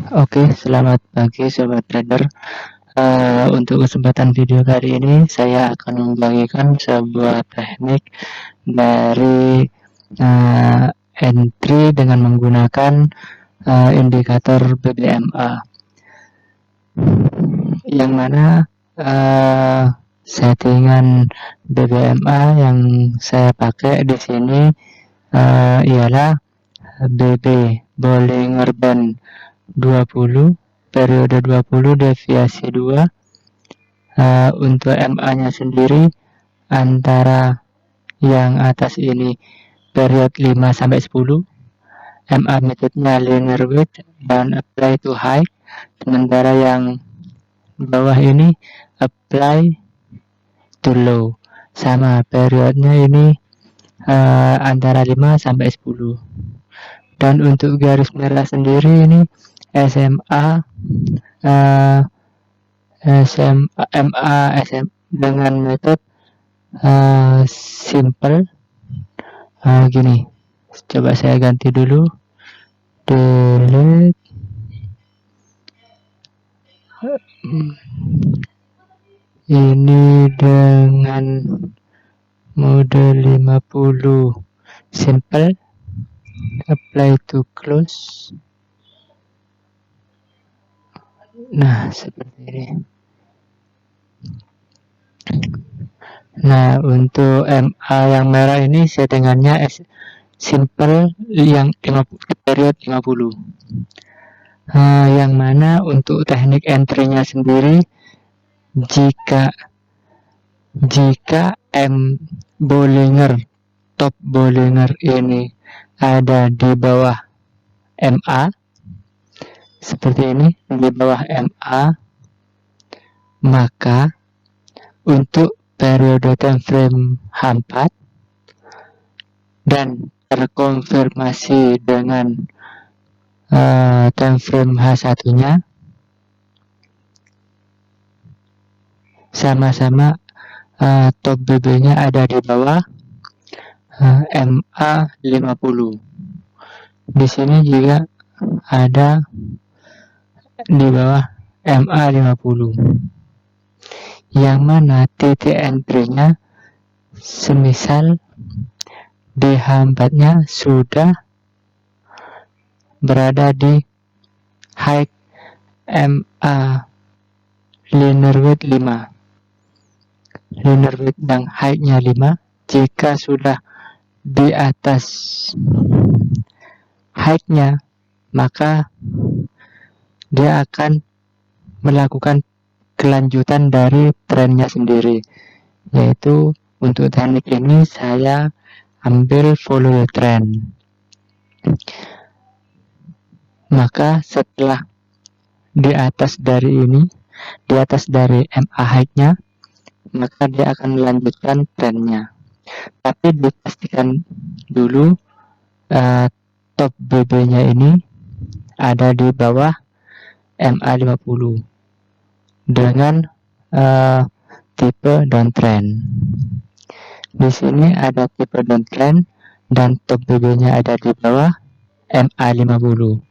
Oke, selamat pagi sobat trader. Untuk kesempatan video kali ini saya akan membagikan sebuah teknik dari entry dengan menggunakan indikator BBMA, yang mana settingan BBMA yang saya pakai di sini ialah BB Bollinger Band 20 periode 20 deviasi 2. Untuk MA-nya sendiri antara yang atas ini period 5 sampai 10. MA metodenya linear width dan apply to high, sementara yang bawah ini apply to low. Sama periodnya ini antara 5 sampai 10. Dan untuk garis merah sendiri ini SMA SM dengan metode simple. Gini, coba saya ganti dulu, delete. Ini dengan mode 50 simple, apply to close. Nah, seperti ini. Nah, untuk MA yang merah ini settingannya simple yang 50, period 50. Yang mana untuk teknik entry-nya sendiri, jika Bollinger, top Bollinger ini ada di bawah MA, seperti ini, di bawah MA, maka untuk periode time frame H4 dan terkonfirmasi dengan time frame H1-nya sama-sama top BB-nya ada di bawah MA 50. Di sini juga ada di bawah MA 50. Yang mana titik entry-nya semisal di H4-nya sudah berada di high MA linear width 5. Linear width dan height-nya 5. Jika sudah di atas height-nya, maka dia akan melakukan kelanjutan dari trennya sendiri, yaitu untuk teknik ini saya ambil follow the trend. Maka setelah di atas dari ini, di atas dari MA height-nya, maka dia akan melanjutkan trennya. Tapi dipastikan dulu top BB-nya ini ada di bawah MA 50 dengan tipe downtrend. Di sini ada tipe downtrend dan top BB-nya ada di bawah MA 50.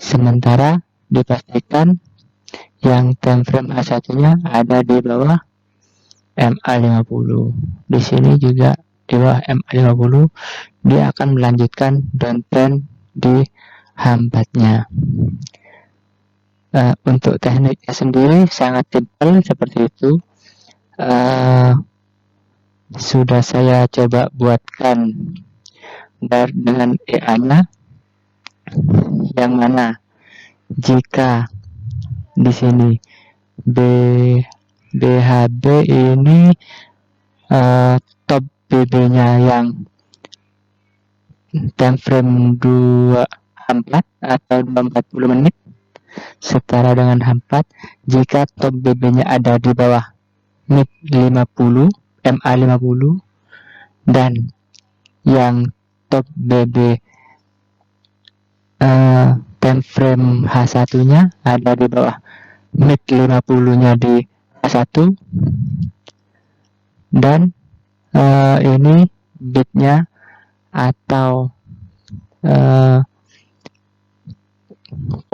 Sementara dipastikan yang time frame A1-nya ada di bawah MA 50. Di sini juga di bawah MA 50, dia akan melanjutkan downtrend di H4-nya. Untuk tekniknya sendiri sangat simpel seperti itu. Sudah saya coba buatkan dengan EA-nya, yang mana jika di sini BHB ini top BB-nya yang time frame 24 atau 240 menit setara dengan H4. Jika top BB-nya ada di bawah mid 50 MA 50 dan yang top BB time frame H1-nya ada di bawah mid 50-nya di H1, dan ini bidnya atau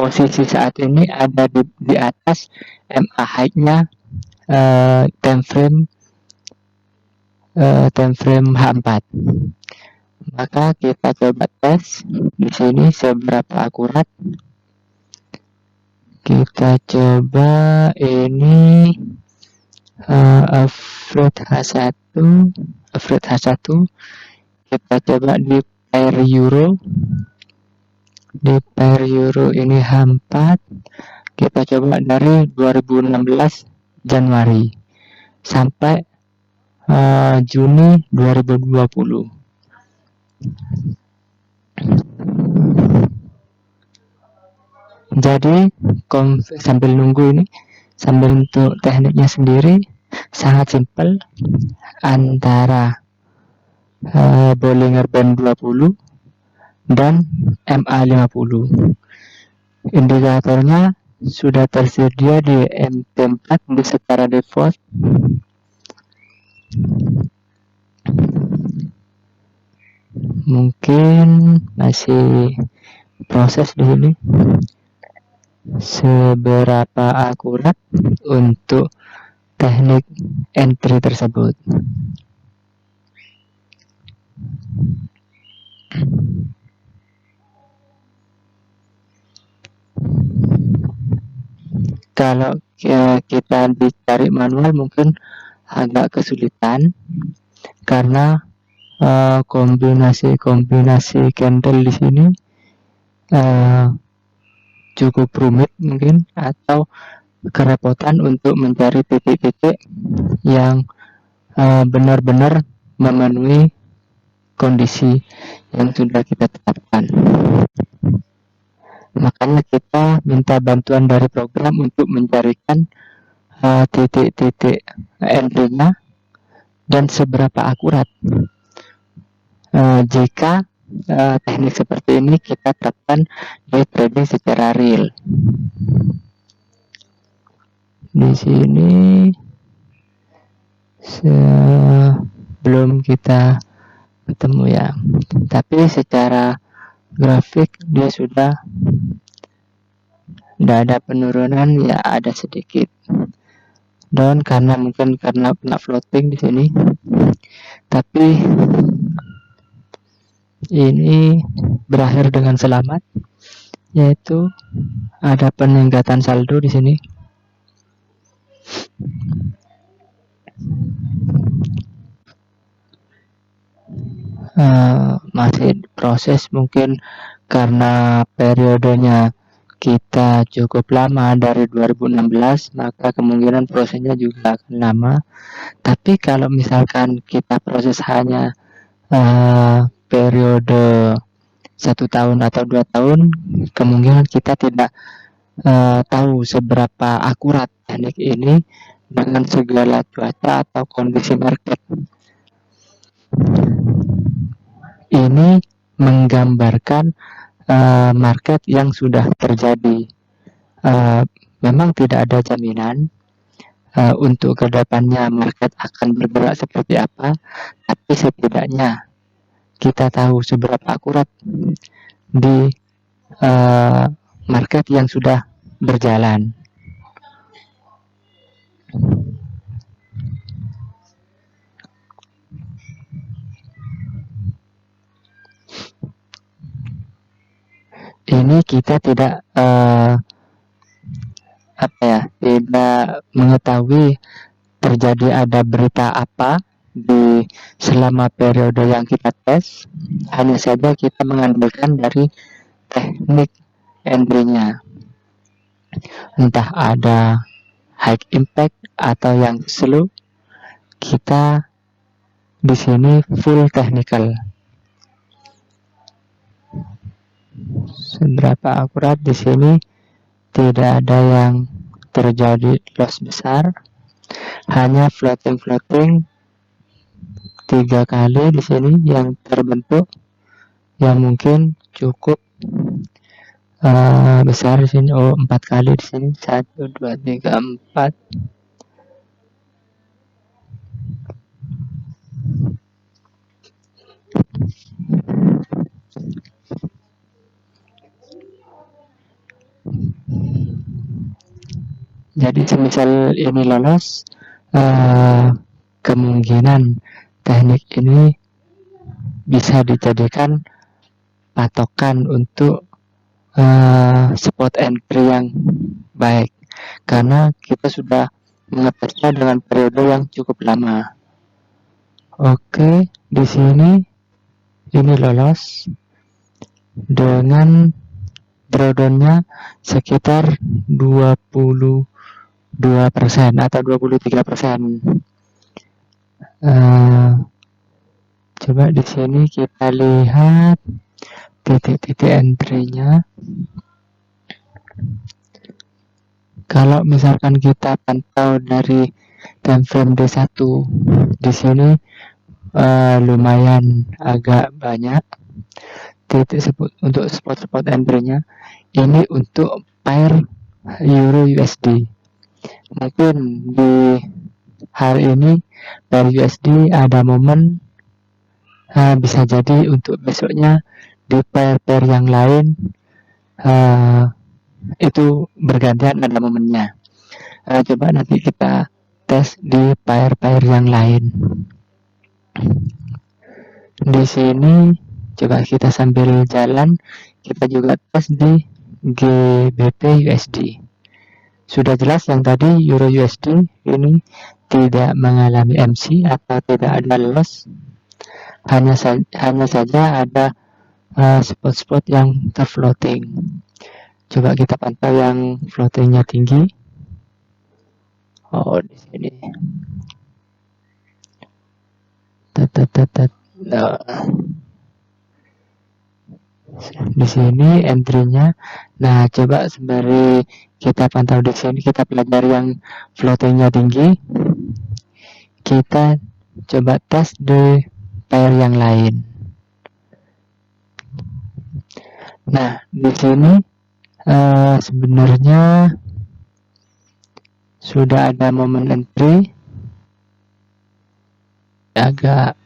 posisi saat ini ada di atas MA height-nya time frame H4. Maka kita coba tes di sini seberapa akurat. Kita coba ini average H1 kita coba di pair euro ini H4 kita coba dari 2016 Januari sampai Juni 2020. Jadi sambil nunggu ini, sambil untuk tekniknya sendiri sangat simpel, antara Bollinger Band 20 dan MA 50. Indikatornya sudah tersedia di MP4 secara default. Mungkin masih proses di sini seberapa akurat untuk teknik entry tersebut. Kalau kita dicari manual mungkin agak kesulitan karena kombinasi candle di sini cukup rumit mungkin, atau kerepotan untuk mencari titik-titik yang benar-benar memenuhi kondisi yang sudah kita tetapkan. Makanya kita minta bantuan dari program untuk mencarikan titik-titik entry-nya dan seberapa akurat. Jika teknik seperti ini kita terapkan di trading secara real. Di sini belum kita ketemu ya, tapi secara grafik dia sudah tidak ada penurunan, ya ada sedikit down karena kena floating di sini. Tapi ini berakhir dengan selamat, yaitu ada peningkatan saldo di sini. Masih proses, mungkin karena periodenya kita cukup lama dari 2016, maka kemungkinan prosesnya juga akan lama. Tapi kalau misalkan kita proses hanya periode 1 tahun atau 2 tahun, kemungkinan kita tidak tahu seberapa akurat teknik ini dengan segala cuaca atau kondisi market. Ini menggambarkan market yang sudah terjadi. Memang tidak ada jaminan untuk kedepannya market akan bergerak seperti apa, tapi setidaknya kita tahu seberapa akurat di market yang sudah berjalan. Ini kita tidak tidak mengetahui terjadi ada berita apa di selama periode yang kita tes. Hanya saja kita mengandalkan dari teknik entry-nya, entah ada high impact atau yang slow. Kita di sini full technical. Seberapa akurat di sini tidak ada yang terjadi loss besar, hanya floating 3 kali di sini yang terbentuk, yang mungkin cukup besar di sini. 4 kali di sini, 1, 2, 3, 4. Jadi semisal ini lolos, kemungkinan teknik ini bisa dijadikan patokan untuk spot entry yang baik, karena kita sudah mengetesnya dengan periode yang cukup lama. Oke, di sini ini lolos dengan drawdownnya sekitar 22% atau 23%. Coba di sini kita lihat titik-titik entry-nya. Kalau misalkan kita pantau dari time frame D1, di sini lumayan agak banyak titik untuk spot entry-nya. Ini untuk pair Euro USD. Mungkin di hari ini pair USD ada momen, bisa jadi untuk besoknya di pair-pair yang lain itu bergantian ada momennya. Coba nanti kita tes di pair-pair yang lain. Di sini coba kita sambil jalan, kita juga tes di GBP USD. Sudah jelas yang tadi Euro USD ini tidak mengalami MC atau tidak ada loss, hanya saja ada spot-spot yang terfloating. Coba kita pantau yang floatingnya tinggi. Oh, di sini. Di sini entry-nya. Nah, coba sembari kita pantau di sini, kita pelajari yang floatingnya tinggi. Kita coba tes di pair yang lain. Nah, di sini sebenarnya sudah ada momen entry, agak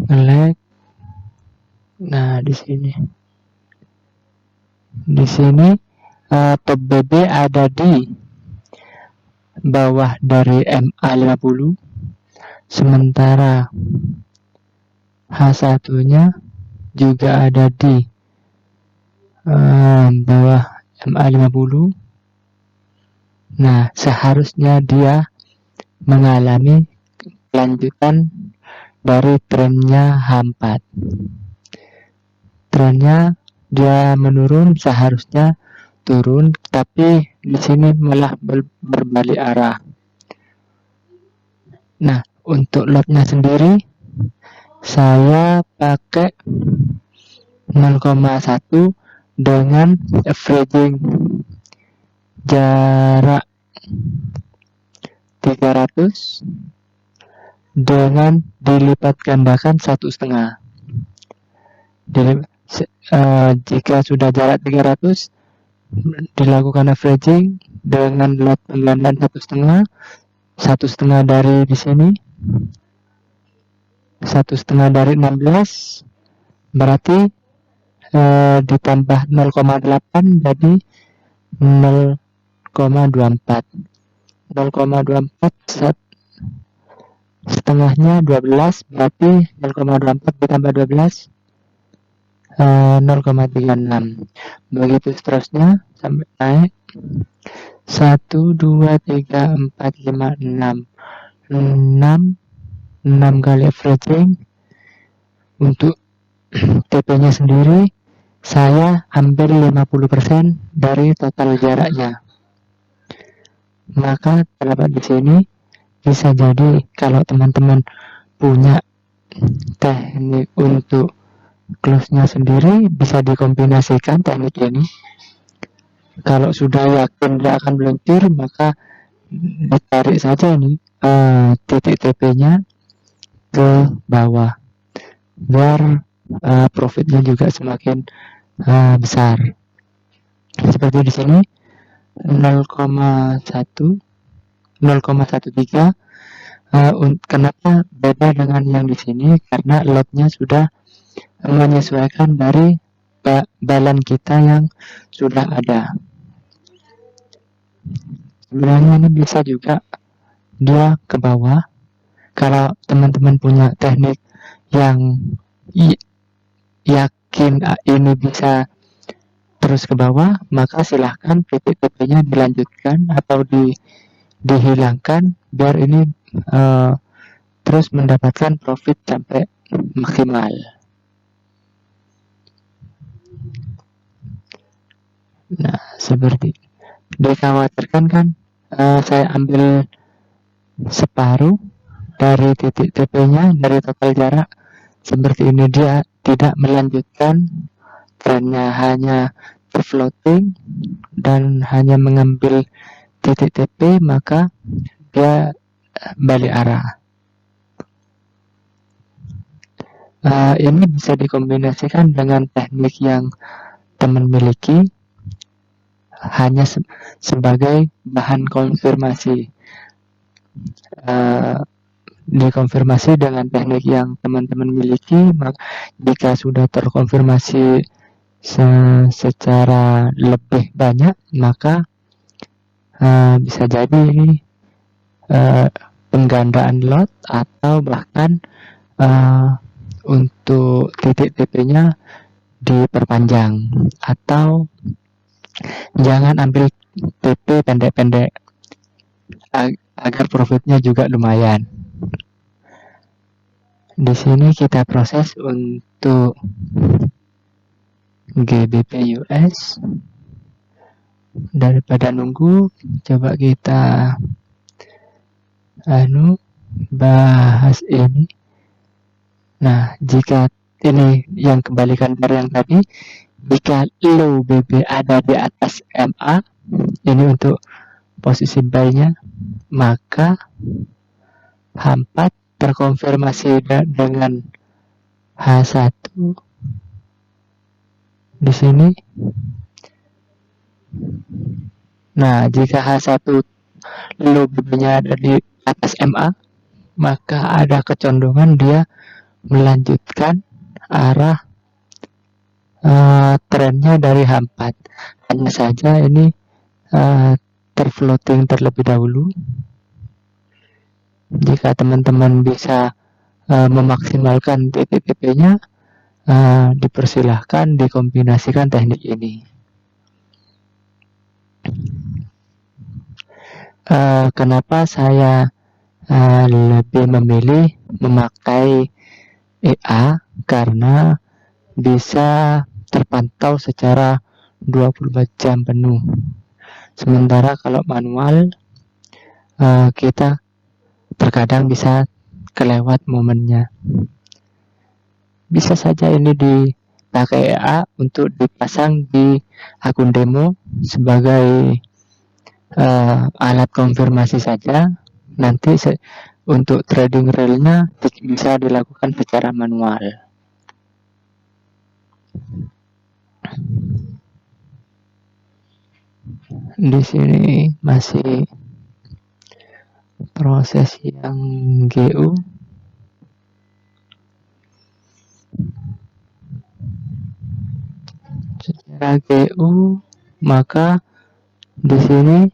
nge-lag. Nah, di sini top BB ada di bawah dari MA50, sementara H1-nya juga ada di bawah MA50. Nah, seharusnya dia mengalami kelanjutan dari trennya H4. Trennya dia menurun, seharusnya turun, tapi di sini malah berbalik arah. Nah, untuk lotnya sendiri saya pakai 0,1 dengan averaging jarak 300 dengan dilipat gandakan 1,5. Jika sudah jarak 300 dilakukan averaging dengan lot penggandaan 1,5 dari di sini, 1,5 dari 16 berarti ditambah 0,8 jadi 0,24. 0,24 setengahnya 12, berarti 0,24 ditambah 12 0,36. Begitu seterusnya sampai naik 1, 2, 3, 4, 5, 6 kali averaging. Untuk TP-nya sendiri saya hampir 50% dari total jaraknya. Maka terdapat di sini bisa jadi kalau teman-teman punya teknik untuk close-nya sendiri, bisa dikombinasikan teknik ini. Kalau sudah yakin tidak akan meluncur, maka ditarik saja ini titik TP-nya ke bawah, biar profitnya juga semakin besar. Seperti di sini 0,13. Kenapa beda dengan yang di sini? Karena lotnya sudah menyesuaikan dari balan kita yang sudah ada. Sebenarnya ini bisa juga dia ke bawah. Kalau teman-teman punya teknik yang yakin ini bisa terus ke bawah, maka silahkan titik TP-nya dilanjutkan atau dihilangkan biar ini terus mendapatkan profit sampai maksimal. Nah, seperti dikhawatirkan kan saya ambil separuh dari titik TP-nya dari total jarak seperti ini, dia tidak melanjutkan, trennya hanya floating dan hanya mengambil titik TP, maka dia balik arah. Ini bisa dikombinasikan dengan teknik yang teman miliki hanya sebagai bahan konfirmasi. Dikonfirmasi dengan teknik yang teman-teman miliki, maka jika sudah terkonfirmasi secara lebih banyak, maka bisa jadi ini penggandaan lot atau bahkan untuk titik TP-nya diperpanjang, atau jangan ambil TP pendek-pendek agar profitnya juga lumayan. Di sini kita proses untuk GBP US. Daripada nunggu, coba kita bahas ini. Nah, jika ini yang kebalikan dari yang tadi, jika low BB ada di atas MA, ini untuk posisi buy-nya, maka H4 terkonfirmasi dengan H1 di sini. Nah, jika H1 low BB-nya ada di atas MA, maka ada kecondongan dia melanjutkan arah trennya dari H4. Hanya saja ini terfloating terlebih dahulu. Jika teman-teman bisa memaksimalkan titik TP-nya, dipersilahkan dikombinasikan teknik ini. Kenapa saya lebih memilih memakai EA? Karena bisa terpantau secara 24 jam penuh. Sementara kalau manual, kita terkadang bisa kelewat momennya. Bisa saja ini dipakai EA untuk dipasang di akun demo sebagai alat konfirmasi saja. Nanti untuk trading realnya bisa dilakukan secara manual. Di sini masih proses yang GU. Secara GU, maka di sini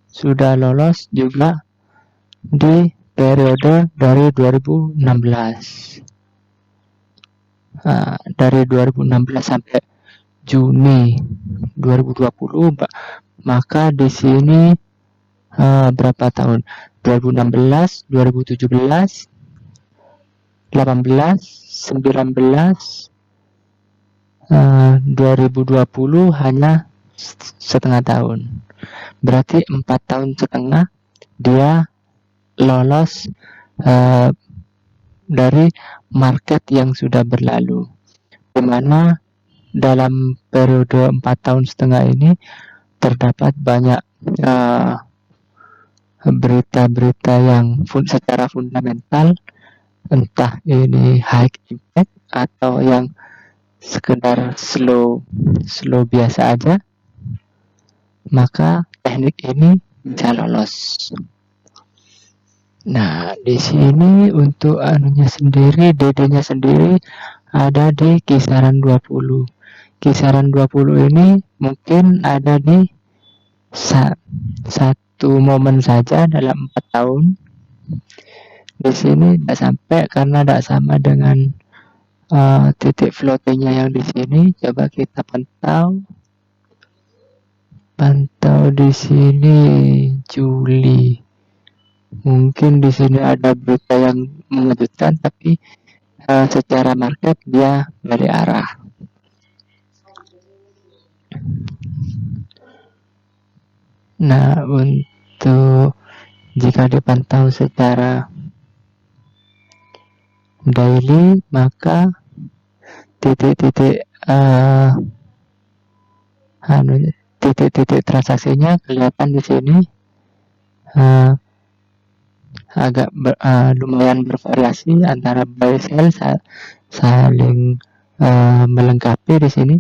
sudah lolos juga di periode dari 2016. Dari 2016 sampai Juni 2020, maka di sini berapa tahun? 2016, 2017, 18, 19, 2020 hanya setengah tahun. Berarti 4 tahun setengah dia lolos dari market yang sudah berlalu, dimana dalam periode 4 tahun setengah ini terdapat banyak berita-berita yang secara fundamental, entah ini high impact atau yang sekedar slow biasa aja, maka teknik ini bisa lolos. Nah, di sini untuk anunya sendiri, DD-nya sendiri ada di kisaran 20. Kisaran 20 ini mungkin ada di satu momen saja dalam 4 tahun. Di sini tidak sampai karena tidak sama dengan titik floatingnya yang di sini. Coba kita pantau di sini Juli. Mungkin di sini ada berita yang mengejutkan, tapi secara market dia dari arah. Nah, untuk jika dipantau secara daily, maka titik-titik titik-titik transaksinya kelihatan di sini agak lumayan bervariasi antara buy sell saling melengkapi di sini.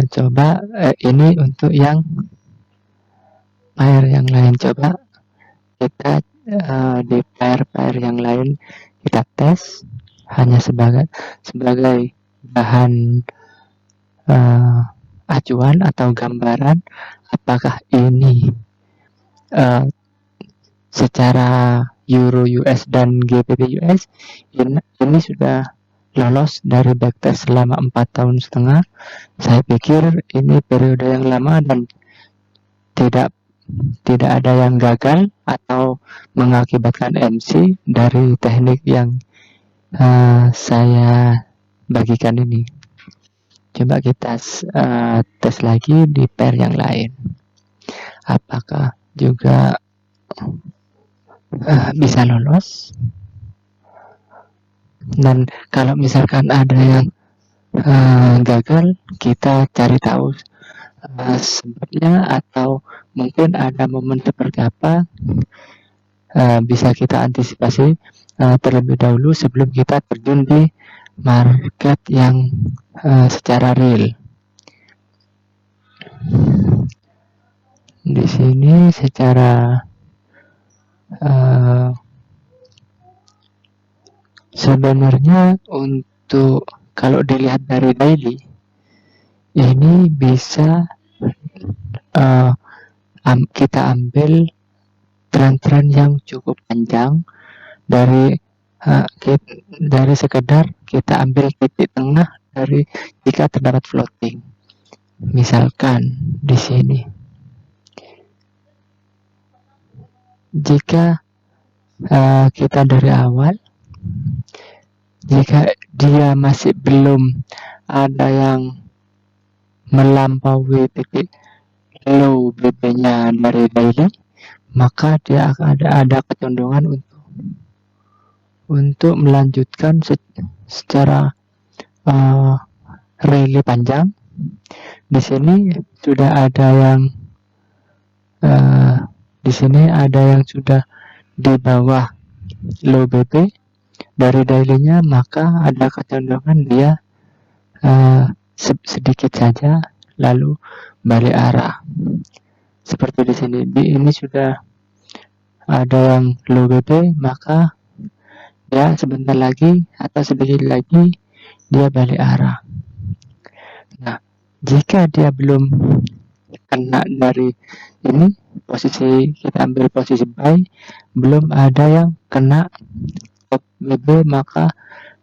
Coba ini untuk yang pair yang lain. Coba kita di pair yang lain kita tes hanya sebagai bahan acuan atau gambaran apakah ini secara Euro US dan GBP US ini sudah lolos dari backtest selama 4,5 tahun. Saya pikir ini periode yang lama dan tidak ada yang gagal atau mengakibatkan MC dari teknik yang saya bagikan ini. Coba kita tes lagi di pair yang lain. Apakah juga bisa lolos? Dan kalau misalkan ada yang gagal, kita cari tahu sebabnya atau mungkin ada momen seperti apa, bisa kita antisipasi terlebih dahulu sebelum kita terjun di market yang secara real. Di sini secara sebenarnya untuk kalau dilihat dari daily ini bisa kita ambil tren-tren yang cukup panjang dari sekedar kita ambil titik tengah dari jika terdapat floating. Misalkan di sini jika kita dari awal, jika dia masih belum ada yang melampaui titik low BB-nya dari daily, maka dia akan ada kecenderungan untuk melanjutkan secara rally panjang. Di sini sudah ada yang sudah di bawah low BB dari daily-nya, maka ada kecenderungan dia sedikit saja lalu balik arah. Seperti di sini, ini sudah ada yang low BB, maka ya sebentar lagi atau sedikit lagi dia balik arah. Nah, jika dia belum kena dari ini, kita ambil posisi buy, belum ada yang kena top BB, maka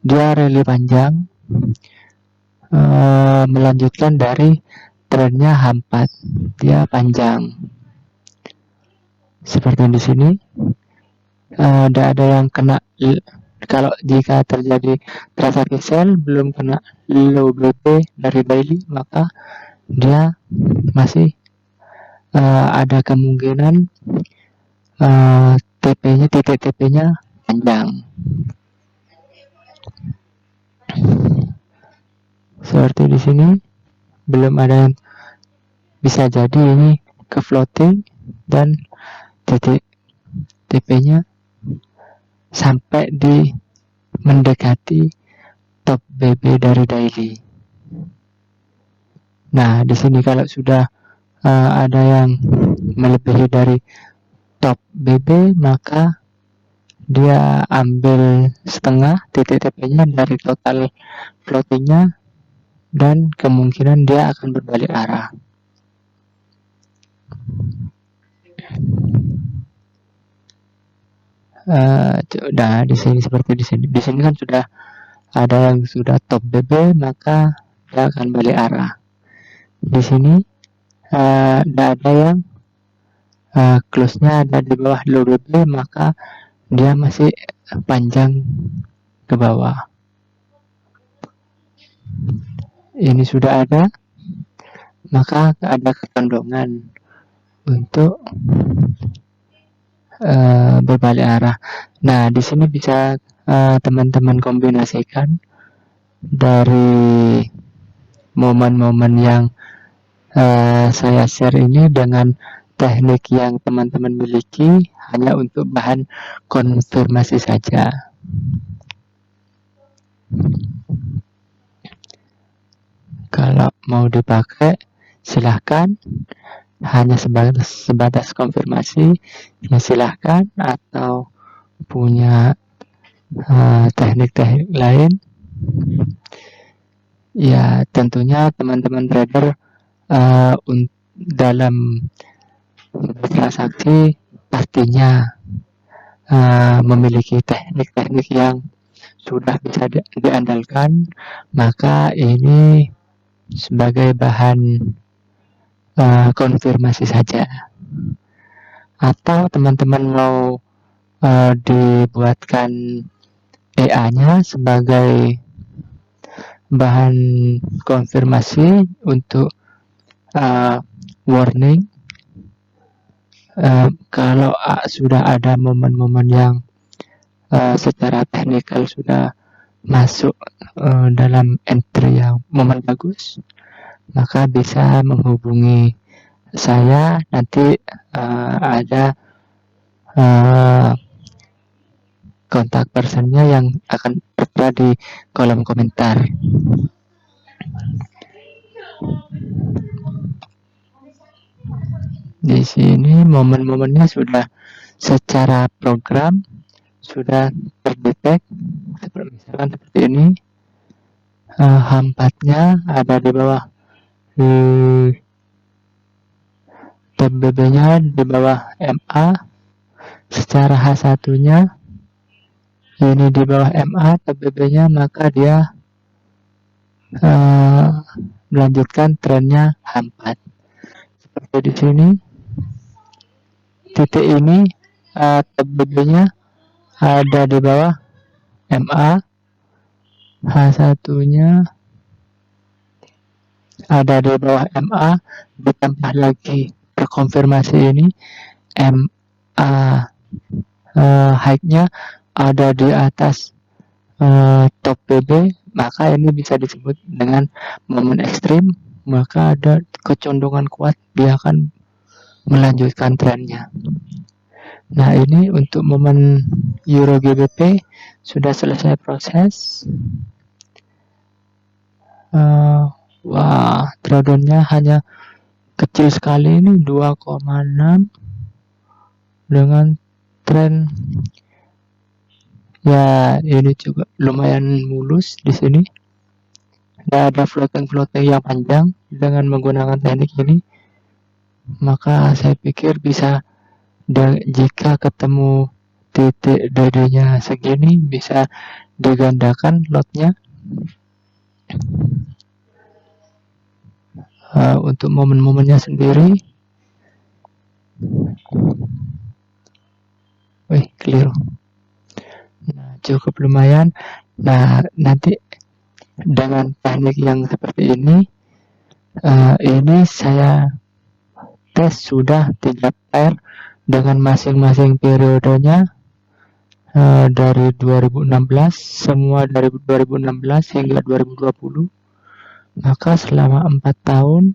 dia rally panjang melanjutkan dari trennya H4, dia panjang. Seperti di sini, tidak ada yang kena. Kalau jika terjadi transaksi sell belum kena low BB dari daily, maka dia masih ada kemungkinan titik TP-nya panjang. Seperti di sini belum ada yang bisa jadi ini ke floating dan titik TP-nya sampai di mendekati top BB dari daily. Nah, di sini kalau sudah ada yang melebihi dari top BB, maka dia ambil setengah titik TP-nya dari total floating-nya dan kemungkinan dia akan berbalik arah. Nah, di sini seperti di sini. Di sini kan sudah ada yang sudah top BB, maka dia akan balik arah. Di sini tidak ada yang close-nya ada di bawah low BB, maka dia masih panjang ke bawah. Ini sudah ada, maka ada ketondongan untuk berbalik arah. Nah, di sini bisa teman-teman kombinasikan dari momen-momen yang saya share ini dengan teknik yang teman-teman miliki hanya untuk bahan konfirmasi saja. Kalau mau dipakai silahkan, hanya sebatas konfirmasi ya silahkan, atau punya teknik-teknik lain ya tentunya teman-teman trader dalam bertransaksi pastinya memiliki teknik-teknik yang sudah bisa diandalkan, maka ini sebagai bahan konfirmasi saja. Atau teman-teman mau dibuatkan EA-nya sebagai bahan konfirmasi untuk warning kalau sudah ada momen-momen yang secara teknikal sudah masuk dalam entry yang momen bagus, maka bisa menghubungi saya. Nanti ada kontak personnya yang akan tertera di kolom komentar. Di sini momen-momennya sudah secara program sudah terdetek, misalkan seperti ini. Hampatnya ada di bawah, tab BB-nya di bawah MA, secara H1-nya ini di bawah MA tab BB-nya, maka dia melanjutkan trennya hampat. Seperti di sini, titik ini tab BB-nya ada di bawah MA, H1-nya ada di bawah MA, ditambah lagi terkonfirmasi ini MA high-nya ada di atas top BB, maka ini bisa disebut dengan momen ekstrim, maka ada kecondongan kuat dia akan melanjutkan trennya. Nah, ini untuk momen Euro GBP sudah selesai proses. Wah, drawdown-nya hanya kecil sekali ini, 2,6 dengan tren ya ini juga lumayan mulus di sini. Tidak ada floating yang panjang dengan menggunakan teknik ini, maka saya pikir bisa, jika ketemu titik DD-nya segini bisa digandakan lotnya. Untuk momen-momennya sendiri, clear. Nah, cukup lumayan. Nah, nanti dengan teknik yang seperti ini saya tes sudah 3 pair dengan masing-masing periodenya dari 2016, semua dari 2016 hingga 2020. Maka selama 4 tahun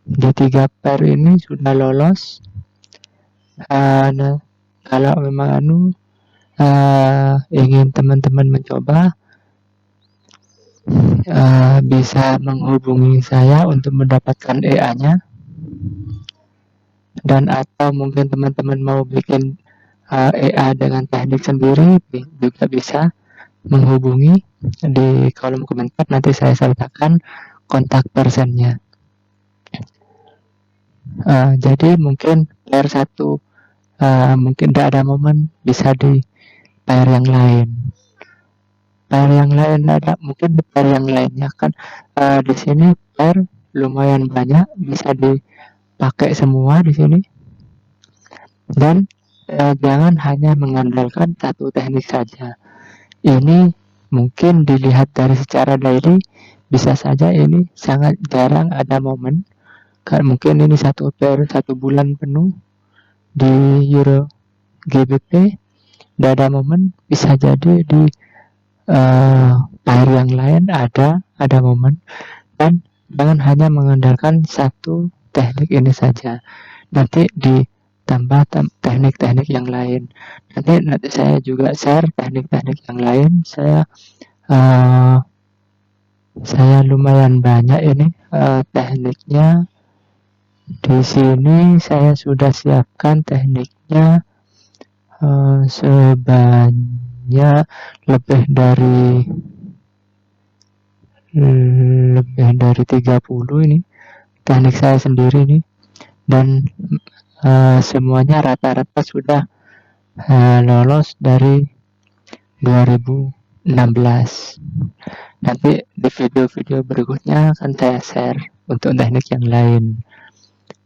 di 3 pair ini sudah lolos. Nah, kalau memang ingin teman-teman mencoba, bisa menghubungi saya untuk mendapatkan EA-nya, dan atau mungkin teman-teman mau bikin EA dengan teknik sendiri juga bisa menghubungi di kolom komentar. Nanti saya sertakan kontak personnya. Jadi mungkin pair satu mungkin tidak ada momen, bisa di pair yang lain. Pair yang lain ada, mungkin di pair yang lainnya kan di sini pair lumayan banyak, bisa dipakai semua di sini. Dan jangan hanya mengandalkan satu teknik saja. Ini mungkin dilihat dari secara daily, bisa saja ini sangat jarang ada momen. Kan mungkin ini satu pair 1 bulan penuh di Euro GBP, tidak ada momen. Bisa jadi di pair yang lain ada momen. Dan jangan hanya mengandalkan satu teknik ini saja, nanti ditambah teknik-teknik yang lain. Nanti saya juga share teknik-teknik yang lain. Saya lumayan banyak ini tekniknya. Di sini saya sudah siapkan tekniknya sebanyak lebih dari 30 ini teknik saya sendiri nih, dan semuanya rata-rata sudah lolos dari 2016. Nanti di video-video berikutnya akan saya share untuk teknik yang lain.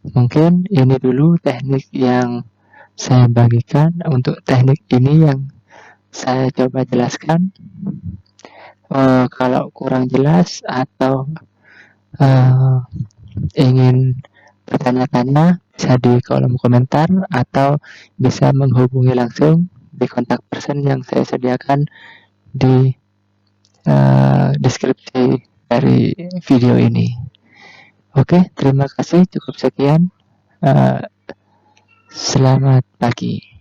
Mungkin ini dulu teknik yang saya bagikan. Untuk teknik ini yang saya coba jelaskan. Kalau kurang jelas atau ingin bertanya-tanya, bisa di kolom komentar atau bisa menghubungi langsung di kontak person yang saya sediakan di deskripsi dari video ini. Oke, terima kasih, cukup sekian. Selamat pagi.